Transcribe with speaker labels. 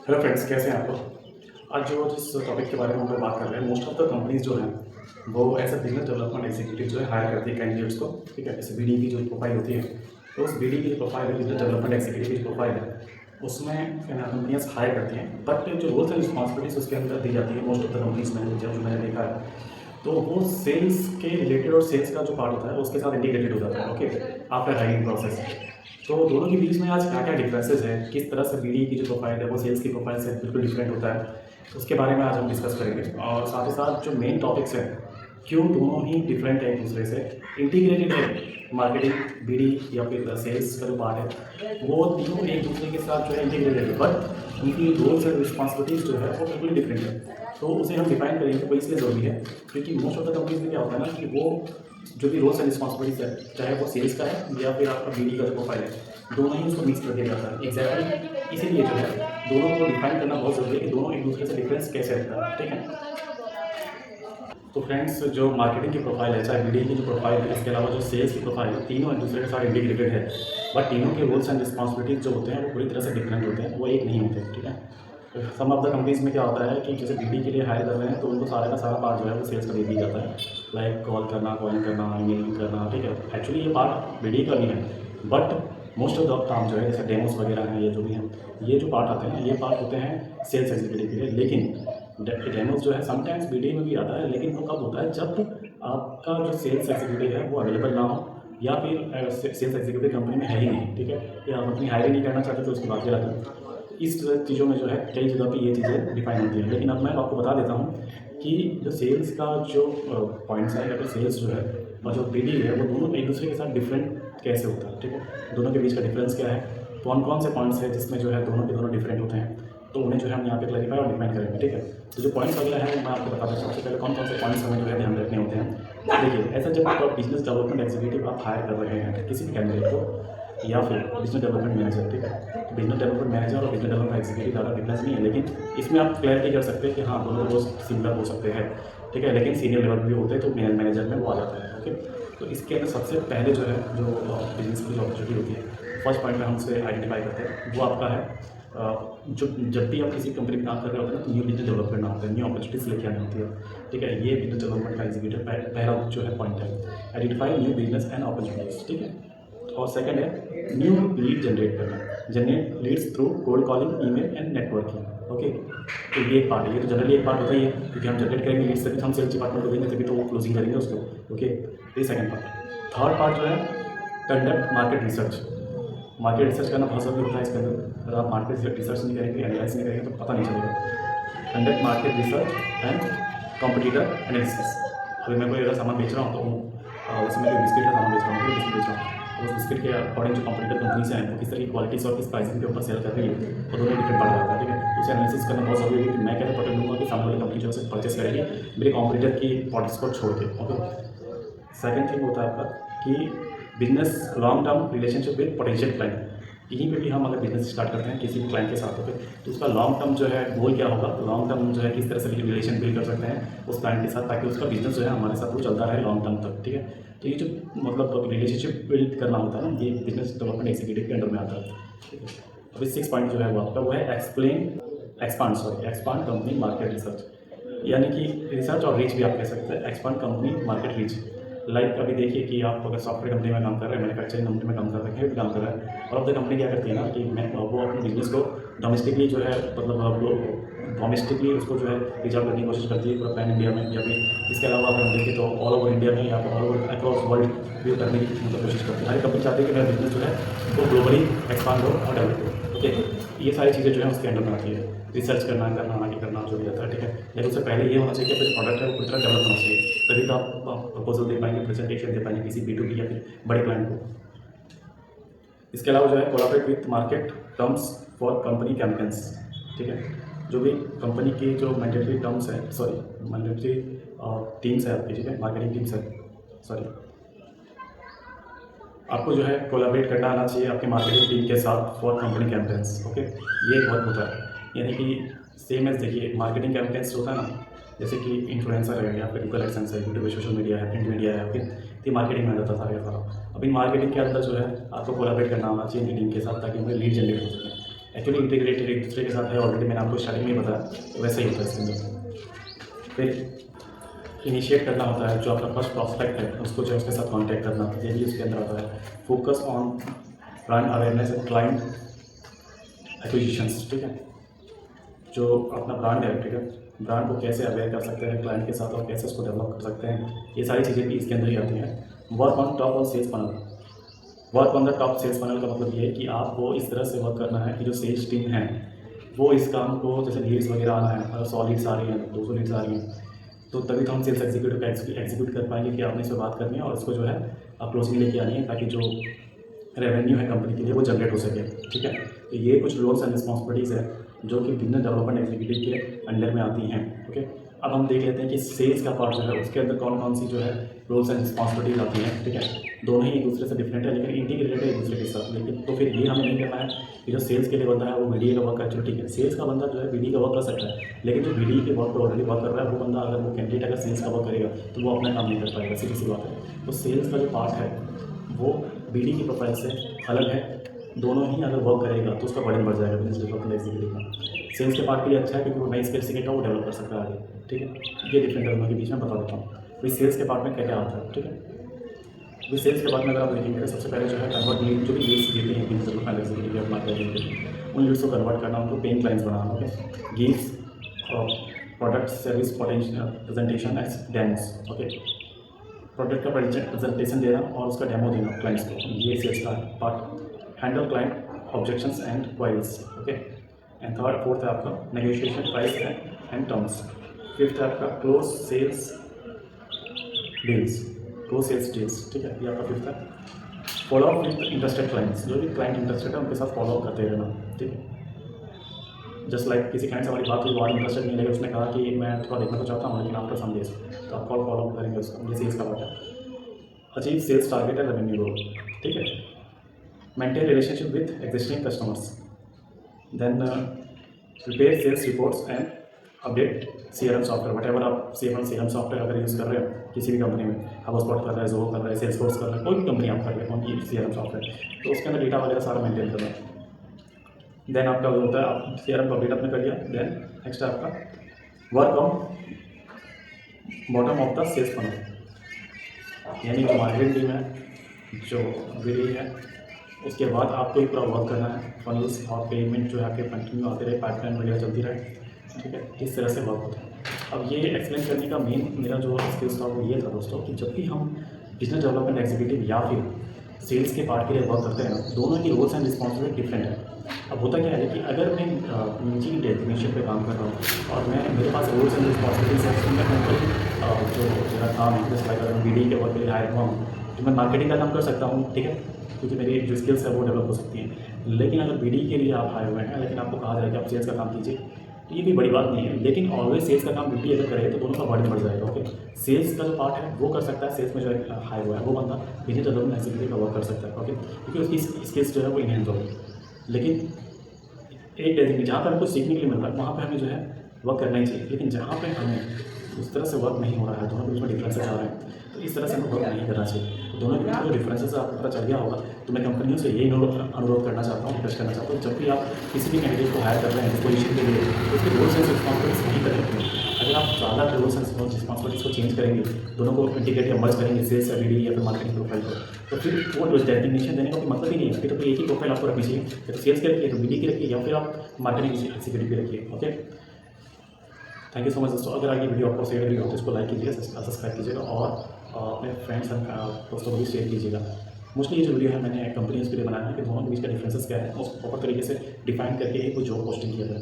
Speaker 1: Hello friends, कैसे हैं आप लोग। आज जो जिस टॉपिक के बारे में हम लोग बात कर रहे हैं, मोस्ट ऑफ द कंपनीज जो हैं वो as a business development executive जो है हायर करती है कैंडिडेट्स को। ठीक है, जैसे बीडी की जो प्रोफाइल होती है, तो उस बीडी की जो प्रोफाइल है, बिजनेस डेवलपमेंट एग्जीक्यूटिव की जो प्रोफाइल है, उसमें कंपनियाँ हायर करती हैं। बट जो रोल्स एंड रिस्पॉन्सिबिलिटीज उसके अंदर दी जाती है मोस्ट ऑफ द कंपनीज में, जो मैंने देखा है, तो वो सेल्स के रिलेटेड और सेल्स का जो पार्ट होता है उसके साथ इंटीग्रेटेड हो जाता है। Okay, after hiring process. तो दोनों के बीच में आज क्या क्या डिफरेंसेस है, किस तरह से बीडी की जो प्रोफाइल है वो सेल्स की प्रोफाइल से बिल्कुल डिफरेंट होता है, उसके बारे में आज हम डिस्कस करेंगे। और साथ ही साथ जो मेन टॉपिक्स हैं, क्यों दोनों ही डिफरेंट है एक दूसरे से, इंटीग्रेटेड है मार्केटिंग, बीडी या फिर सेल्स का जो पार्ट है वो तीनों एक दूसरे के साथ जो है इंटीग्रेटेड है, बट उनकी रोल्स एंड रिस्पॉन्सिबिलिटीज़ जो है वो बिल्कुल डिफरेंट है। तो उसे हम डिफाइन करेंगे, तो इसलिए ज़रूरी है क्योंकि मोस्ट ऑफ द कंपनीज में क्या होता है ना कि वो जो भी रोल्स एंड रिस्पॉन्सिबिलिटीज है, चाहे वो सेल्स का है या फिर आपका बीडी का जो प्रोफाइल है, दोनों ही उसको मिक्स कर दिया जाता है। एग्जैक्टली इसीलिए जो है दोनों को डिफाइन करना बहुत ज़रूरी है कि दोनों एक दूसरे से डिफरेंस कैसे रखता है। ठीक है, तो फ्रेंड्स, जो मार्केटिंग की प्रोफाइल है, चाहे बीडी की जो प्रोफाइल है, इसके अलावा जो सेल्स की प्रोफाइल है, तीनों एक दूसरे के साथ इंटीग्रेटेड है। बट तीनों के रोल्स एंड रिस्पॉन्सिबिलिटीज जो होते हैं वो पूरी तरह से डिफरेंट होते हैं, वो एक नहीं होते। ठीक है, सम ऑफ द कंपनीज में क्या होता है कि जैसे बीडी के लिए हायर कर रहे हैं तो उनको सारा का सारा पार्ट जो है वो सेल्स का दे दिया जाता है, लाइक कॉल करना, कॉलिंग करना, ईमेलिंग करना। ठीक है, एक्चुअली ये पार्ट बीडी का नहीं है, बट मोस्ट ऑफ द काम जो है जैसे डेमोस वगैरह हैं, ये जो भी हैं, ये जो पार्ट आते हैं ये पार्ट होते हैं सेल्स एग्जीक्यूटिव के लिए। लेकिन डेमोस जो है समटाइम्स बीडी में भी आता है, लेकिन वो कब होता है जब आपका जो सेल्स एग्जीक्यूटिव है वो अवेलेबल ना हो, या फिर सेल्स एग्जीक्यूटिव कंपनी में है ही नहीं। ठीक है, या आप अपनी हायरिंग नहीं करना चाहते तो उसकी बात अलग है। इस चीज़ों में जो है कई जगह पे ये चीज़ें डिफाइन होती हैं। लेकिन अब मैं आपको बता देता हूँ कि जो सेल्स का जो पॉइंट्स है या फिर सेल्स जो है और जो बीडी है वो दोनों एक दूसरे के साथ डिफरेंट कैसे होता है। ठीक है, दोनों के बीच का डिफरेंस क्या है, कौन कौन से पॉइंट्स है जिसमें जो है दोनों के दोनों डिफरेंट होते हैं, तो उन्हें जो है हम यहाँ पे क्लैरिफाई और डिफाइन करेंगे। ठीक है, तो जो पॉइंट्स वगैरह हैं मैं आपको बता देता हूँ। सबसे पहले कौन कौन से पॉइंट्स हमें जो है ध्यान रखने होते हैं। देखिए, ऐसा जब आप बिजनेस डेवलपमेंट एग्जीक्यूटिव आप हायर कर रहे हैं किसी भी कैंडिडेट को, या फिर बिजनेस डेवलपमेंट मैनेजर। ठीक है, तो बिजनेस डेवलपमेंट मैनेजर और बिजनेस डेवलपमेंट एग्जीक्यूटिव ज़्यादा डिफरेंस नहीं है, लेकिन इसमें आप क्लैरिटी कर सकते हैं कि हाँ दोनों रोज सिमिलर हो सकते हैं। ठीक है, लेकिन सीनियर लेवल भी होते हैं तो मैनेजर में वो आ जाता है। ओके, तो इसके अंदर सबसे पहले जो है जो बिजनेस की जो अपॉर्चुनिटी होती है, फर्स्ट पॉइंट में हम उसे आइडेंटिफाई करते हैं, वो आपका है जो जब भी आप किसी कंपनी में काम कर रहे होते हैं तो न्यू बिजनेस डेवलप करना होता है, न्यू अपॉर्चुनिटीज लेके आनी होती है। ठीक है, ये बिजनेस डेवलपमेंट का एग्जीक्यूटिव पहला जो है पॉइंट है, identify new business and opportunities. ठीक है, और सेकंड है न्यू लीड जनरेट करना, generate Leeds through cold calling, email and networking. Okay, तो ये एक पार्ट है, ये तो जनरली एक पार्ट होता ही है क्योंकि हम जनरेट करेंगे लीड्स, तभी हम सेल्स डिपार्टमेंट को देंगे, तभी तो वो क्लोजिंग करेंगे उसको। ओके, ये सेकंड पार्ट। थर्ड पार्ट जो है conduct market research. Market research करना बहुत ज़रूरी होता है इसके अंदर। अगर आप मार्केट रिसर्च नहीं करेंगे, एनालाइज नहीं करेंगे तो पता नहीं चलेगा। Conduct market research and competitor analysis. अभी मैं कोई अगर सामान बेच रहा हूँ तो जैसे मैं कोई बिस्किट का सामान बेच रहा हूँ, बिस्किट बेच रहा हूँ, तो उस बिस्किट के अकॉर्डिंग जो कॉम्पिटिटर कंपनीज हैं वो किस तरह की क्वालिटीज़ और किस प्राइसिंग के ऊपर सेल कर रही है, तो दोनों डिफरेंट पड़ जाता है। ठीक है, तो उसे एनालिसिस करना बहुत ज़रूरी है कि मैं कैसे पकड़ लूँगा कि सामने वाली कंपनी जो है उसे परचेस करेगी मेरे कॉम्पिटिटर की प्रोडक्ट्स को छोड़ के। ओके, सेकंड थिंग होता है आपका कि business long term relationship with potential client. यहीं पे भी हम अगर बिजनेस स्टार्ट करते हैं किसी भी क्लाइंट के साथ होकर, तो उसका लॉन्ग टर्म जो है गोल क्या होगा, लॉन्ग टर्म जो है किस तरह से रिलेशन बिल्ड कर सकते हैं उस क्लाइंट के साथ, ताकि उसका बिजनेस जो है हमारे साथ वो चलता रहे लॉन्ग टर्म तक। ठीक है, तो ये जो मतलब रिलेशनशिप बिल्ड करना होता है ना, ये बिजनेस डेवलपमेंट एग्जीक्यूटिव के अंडर में आता है। ठीक है, अभी 6 पॉइंट जो है वो आपका वो है एक्सपांड कंपनी मार्केट रिसर्च, यानी कि रिसर्च और रीच भी आप कह सकते हैं। Expand company market reach, like अभी देखिए कि आप अगर सॉफ्टवेयर कंपनी में काम कर रहे हैं, मैन्युफैक्चरिंग कंपनी में काम कर रहे हैं, भी काम कर रहे हैं, और अब द कंपनी क्या करती है ना कि मैं वो अपने बिजनेस को डोमेस्टिकली जो है मतलब आप डोमेस्टिकली उसको जो है रीच आउट करने की कोशिश करती है पूरा पैन इंडिया में, या फिर इसके अलावा अगर हम देखें तो ऑल ओवर इंडिया में या फिर all over across world view करने की मतलब कोशिश करती है। हर कंपनी चाहती है कि मेरा बिजनेस जो है वो ग्लोबली एक्सपांड हो और डेवलप हो। ओके, ये सारी चीज़ें जो है उसके अंडर में आती है, रिसर्च करना आगे करना जो भी आता है। ठीक है, लेकिन उससे पहले ये होना चाहिए कि जो प्रोडक्ट है वो पूरी तरह डेवलप होना चाहिए, तभी तो आप प्रपोजल दे पाएंगे, प्रेजेंटेशन दे पाएंगे किसी B2B या फिर बड़े क्लाइंट को। इसके अलावा जो है collaborate with market terms for company campaigns. ठीक है, जो भी कंपनी की जो मैंडेटरी टर्म्स है, सॉरी मैंडेटरी टीम्स है आपकी, ठीक है, मार्केटिंग टीम्स है, सॉरी, आपको जो है कोलैबोरेट करना आना चाहिए आपके मार्केटिंग टीम के साथ फॉर कंपनी कैंपेन्स। ओके, ये बहुत होता है, यानी कि सेम एज देखिए मार्केटिंग कैंपेन्स होता है ना, जैसे कि इन्फ्लुएंसर है या फिर गूगल एडसेंस है, यूट्यूब, सोशल मीडिया है, प्रिंट मीडिया है, फिर ये मार्केटिंग में आ जाता सारा का सारा। अब इन मार्केटिंग के अंदर जो है आपको कोलैबोरेट करना होना चाहिए इनकी टीम के साथ, ताकि उनमें लीड जनरेट हो सके। एक्चुअली इंटीग्रेटेड एक दूसरे के साथ है ऑलरेडी, मैंने आपको स्टार्टिंग में ही बताया, तो वैसे ही होता है इसके अंदर। फिर इनिशिएट करना होता है, जो आपका फर्स्ट प्रॉस्पेक्ट है उसको जो है उसके साथ कॉन्टैक्ट करना होता है, ये भी उसके अंदर आता है। Focus on brand awareness and client acquisitions, ठीक है। जो अपना ब्रांड है, ठीक है, ब्रांड को कैसे अवेयर कर सकते हैं क्लाइंट के साथ और कैसे उसको डेवलप कर सकते हैं, ये सारी चीज़ें भी इसके अंदर ही आती हैं। Work on top on sales funnel, work on the top sales funnel का मतलब ये है कि आपको इस तरह से वर्क करना है कि जो सेल्स टीम है वो इस काम को, जैसे लीड्स वगैरह आना है, अगर 100 लीड्स आ रही हैं, 200 लीड्स आ रही हैं, तो तभी तो हम सेल्स एग्जीक्यूटिव का एग्जीक्यूट कर पाएंगे कि आपने इस पर बात करनी है और इसको जो है आप क्लोजिंग लेके आनी है, ताकि जो रेवेन्यू है कंपनी के लिए वो जनरेट हो सके, ठीक है। तो ये कुछ रोल्स एंड रिस्पॉन्सिबिलिटीज़ है जो कि बिजनेस डेवलपमेंट एग्जीक्यूटिव के अंडर में आती हैं, ओके। अब हम देख लेते हैं कि सेल्स का पार्ट जो है उसके अंदर कौन कौन सी जो है रोल्स एंड रिस्पॉन्सिबिलिटीज आती हैं, ठीक है। दोनों ही एक दूसरे से डिफरेंट है लेकिन इंटीग्रेटेड है एक दूसरे के साथ, लेकिन तो फिर ये हमें नहीं करना है कि जो सेल्स के लिए बंदा है वो बीडीए का वर्क कर, चलो ठीक है, सेल्स का बंदा जो है बीडीए का वर्क कर सकता है, लेकिन जो बीडीए के वर्क पर ऑलरेडी वर्क कर रहा है वो बंदा, अगर वो कैंडिडेट अगर सेल्स का वर्क करेगा तो वो अपना काम नहीं कर पाएगा, सीधी सी बात है। तो सेल्स का जो पार्ट है वो बीडी की प्रोफाइल से अलग है, दोनों ही अगर वर्क करेगा तो उसका बर्डन बढ़ जाएगा बिजनेस डेवलपमेंट एग्जीक्यूटिव का। सेल्स के पार्ट के लिए अच्छा है क्योंकि वो नई स्किल सीखेगा, वो डेवलप कर सकता है आगे, ठीक है। ये डिफरेंट है दोनों के बीच में, बता देता हूँ भाई सेल्स के पार्ट में क्या क्या आता है, ठीक है। भाई सेल्स के पार्ट में अगर आप देखेंगे तो सबसे पहले जो है कन्वर्ट लीड, जो भी लीड्स देते हैं बिजनेस डेवलपमेंट एग्जीक्यूटिव या मार्केटिंग, उन लीड्स को कन्वर्ट करना, उनको पेइंग क्लाइंट्स बनाना, okay. Gives product service potential presentation as demos, okay. Product का प्रेजेंटेशन देना और उसका डेमो देना क्लाइंट्स को, ये सेल्स का part. Handle client objections and queries, okay. And third fourth है आपका negotiation price and terms. Fifth है आपका close sales deals, close sales deals, ठीक है, ये आपका फिफ्थ है। Follow up with interested clients, जो भी क्लाइंट इंटरेस्टेड है उनके साथ फॉलो अप करते रहना, ठीक है। जस्ट लाइक किसी क्लाइंट से हमारी बात हुई, वो इंटरेस्टेड नहीं लगे, उसने कहा कि मैं थोड़ा देखना तो चाहता हूँ लेकिन आफ्टर सम डेज, तो आप कॉल फॉलो अप करेंगे उसका, ये सेल्स का पार्ट है। Achieve sales target and revenue growth, ठीक है। Maintain relationship with existing customers, then prepare sales reports and update CRM software, whatever आप सीआरएम सॉफ्टवेयर अगर यूज़ कर रहे हो किसी भी कंपनी में, HubSpot कर रहा है, ज़ोहो कर रहा है, सेल्सफोर्स कर रहा है, कोई भी कंपनी आप कर रहे हो उनकी सीआरएम सॉफ्टवेयर, तो उसके अंदर डेटा वगैरह सारा मेंटेन करना है। देन आपका जो होता है, आप सीआरएम का अपडेट आपने कर लिया, देन नेक्स्ट है आपका work on bottom of the sales funnel, यानी जो मार्केटिंग टीम है, जो बीडी है, उसके बाद आपको ही पूरा वर्क करना है, फनल्स और पेमेंट जो है आपके कंटिन्यू आते रहे, पाइपलाइन वगैरह चलती रहे, ठीक है, इस तरह से वर्क होता है। अब ये एक्सप्लेन करने का मेन मेरा जो स्किल्स था वो ये था दोस्तों कि जब भी हम बिजनेस डेवलपमेंट एग्जीक्यूटिव या फिर सेल्स के पार्ट के लिए वर्क करते हैं ना, दोनों की रोल्स एंड रिस्पॉन्सिबिलिटी डिफरेंट है। अब होता क्या है कि अगर मैं निजी डेजिग्नेशन पे काम कर रहा हूँ और मैं मेरे पास रोल्स एंड रिस्पॉन्सिबिलिटीज है, तो मैं कोई जो मेरा काम है, जैसे लाइक अगर मैं बीडी के वर्क के लिए हायर हुआ हूँ तो मैं मार्केटिंग का काम कर सकता हूँ, ठीक है, क्योंकि मेरी जो स्किल्स है वो डेवलप हो सकती हैं। लेकिन अगर बीडी के लिए आप हायर हुए हैं लेकिन आपको कहा जाए कि आप सेल्स का काम कीजिए, तो ये भी बड़ी बात नहीं है, लेकिन ऑलवेज सेल्स का काम बीडी अगर करेगा तो दोनों का बर्डन बढ़ जाएगा, ओके। सेल्स का जो पार्ट है वो कर सकता है, सेल्स में जो हायर हुआ है वो बंदा बिजनेस डेवलपमेंट एग्जीक्यूटिव का वर्क कर सकता है, ओके, क्योंकि उसकी स्किल्स जो है वो इनहेंस होगी। लेकिन एक डेजिग्नेट जहाँ पर हमको सीखने के लिए मिल रहा है वहाँ पे हमें जो है वर्क करना ही चाहिए, लेकिन जहाँ पे हमें उस तरह से वर्क नहीं हो रहा है, दोनों के बीच में डिफरेंसेस आ रहे हैं, तो इस तरह से हमें वर्क नहीं करना चाहिए। तो दोनों के बीच में जो डिफरेंसेस आपको पता चल गया होगा, तो मैं कंपनियों से यही अनुरोध करना चाहता हूँ, रिक्वेस्ट करना चाहता हूँ, जब भी आप किसी भी कैंडिडेट को हायर कर रहे हैं इस पोजीशन के लिए, तो उसके रोल्स एंड रिस्पॉन्सिबिलिटीज नहीं करेंगे। अगर आप ज़्यादा रोल्स एंड रिस्पॉन्सिबिलिटीज को चेंज करेंगे, दोनों को इंटीग्रेट या मर्ज करेंगे, सेल्स या बीडी या फिर मार्केटिंग प्रोफाइल को, तो फिर वो डेजिग्नेशन देने का कोई मतलब ही नहीं है। फिर तो एक ही प्रोफाइल आपको रखनी चाहिए, या तो सेल्स की रखिए, तो बीडी की रखिए, या फिर आप मार्केटिंग एग्जीक्यूटिव की रखिए, okay. Thank you so much दोस्तों। अगर आगे वीडियो आपको शेयर लगी हो तो इसको लाइक कीजिएगा, सब्सक्राइब कीजिएगा और अपने फ्रेंड्स एंड दोस्तों को भी शेयर कीजिएगा। मोस्टली ये जो वीडियो है मैंने कंपनीज के लिए बनाया है कि दोनों के बीच का डिफरेंसेस क्या है, उसको प्रॉपर तरीके से डिफाइन करके ही कुछ जॉब पोस्टिंग किया जाए।